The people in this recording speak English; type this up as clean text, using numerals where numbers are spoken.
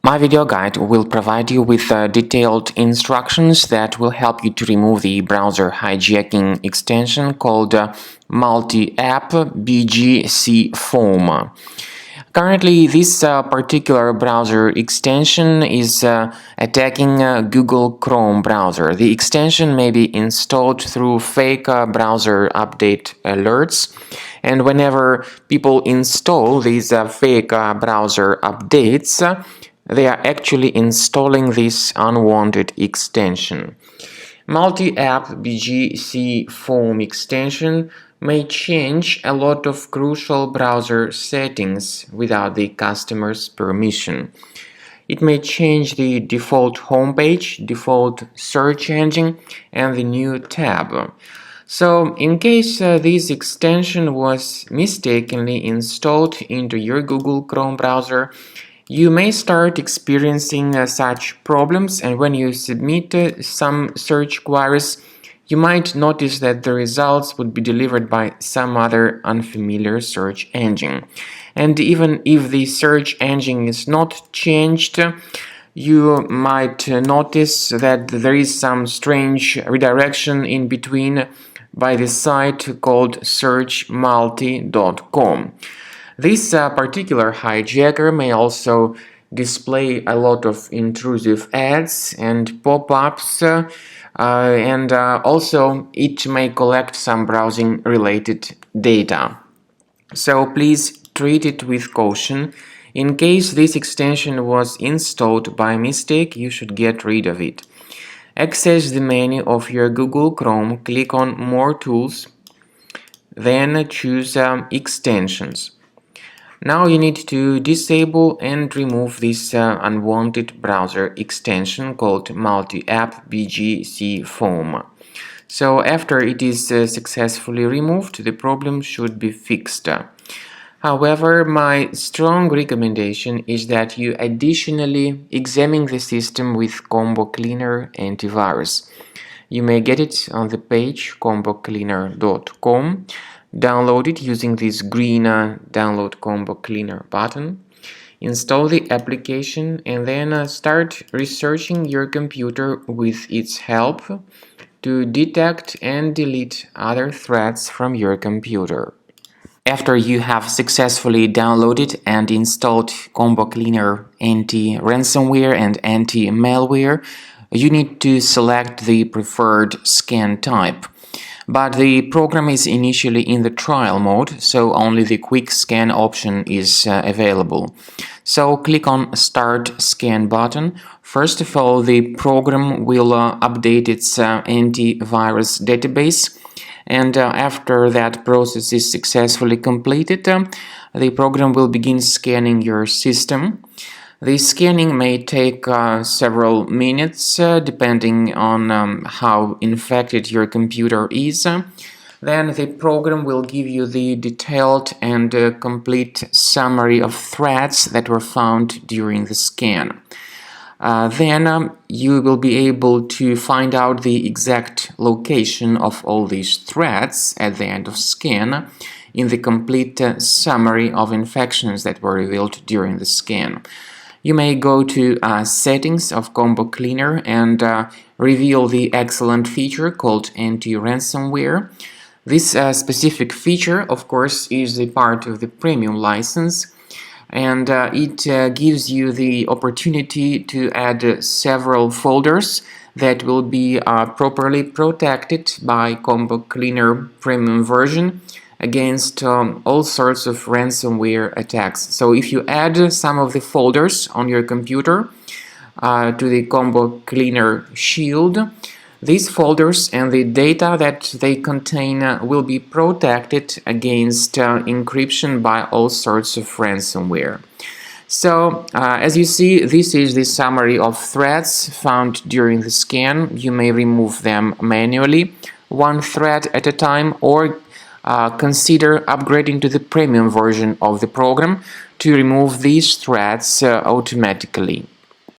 My video guide will provide you with detailed instructions that will help you to remove the browser hijacking extension called Multy App BGC Foam. Currently, this particular browser extension is attacking Google Chrome browser. The extension may be installed through fake browser update alerts, and whenever people install these fake browser updates, they are actually installing this unwanted extension. Multy App BGC Foam extension may change a lot of crucial browser settings without the customer's permission. It may change the default homepage, default search engine, and the new tab. So, in case this extension was mistakenly installed into your Google Chrome browser, you may start experiencing such problems, and when you submit some search queries, you might notice that the results would be delivered by some other unfamiliar search engine. And even if the search engine is not changed, you might notice that there is some strange redirection in between by the site called searchmulti.com. This particular hijacker may also display a lot of intrusive ads and pop-ups, and also it may collect some browsing related data. So please treat it with caution. In case this extension was installed by mistake, you should get rid of it. Access the menu of your Google Chrome, click on More Tools, then choose Extensions. Now you need to disable and remove this unwanted browser extension called Multy App BGC Foam. So after it is successfully removed, the problem should be fixed. However, my strong recommendation is that you additionally examine the system with Combo Cleaner antivirus. You may get it on the page combocleaner.com. Download it using this green Download Combo Cleaner button. Install the application and then start researching your computer with its help to detect and delete other threats from your computer. After you have successfully downloaded and installed Combo Cleaner anti-ransomware and anti-malware, you need to select the preferred scan type. But the program is initially in the trial mode, so only the quick scan option is available. So click on Start Scan button. First of all, the program will update its antivirus database, and after that process is successfully completed, the program will begin scanning your system. The scanning may take several minutes depending on how infected your computer is. Then the program will give you the detailed and complete summary of threats that were found during the scan. Then you will be able to find out the exact location of all these threats at the end of scan in the complete summary of infections that were revealed during the scan. You may go to Settings of Combo Cleaner and reveal the excellent feature called Anti-Ransomware. This specific feature, of course, is a part of the premium license, and it gives you the opportunity to add several folders that will be properly protected by Combo Cleaner premium version against all sorts of ransomware attacks. So if you add some of the folders on your computer to the Combo Cleaner Shield, these folders and the data that they contain will be protected against encryption by all sorts of ransomware. So, as you see, this is the summary of threats found during the scan. You may remove them manually, one threat at a time, or consider upgrading to the premium version of the program to remove these threats automatically.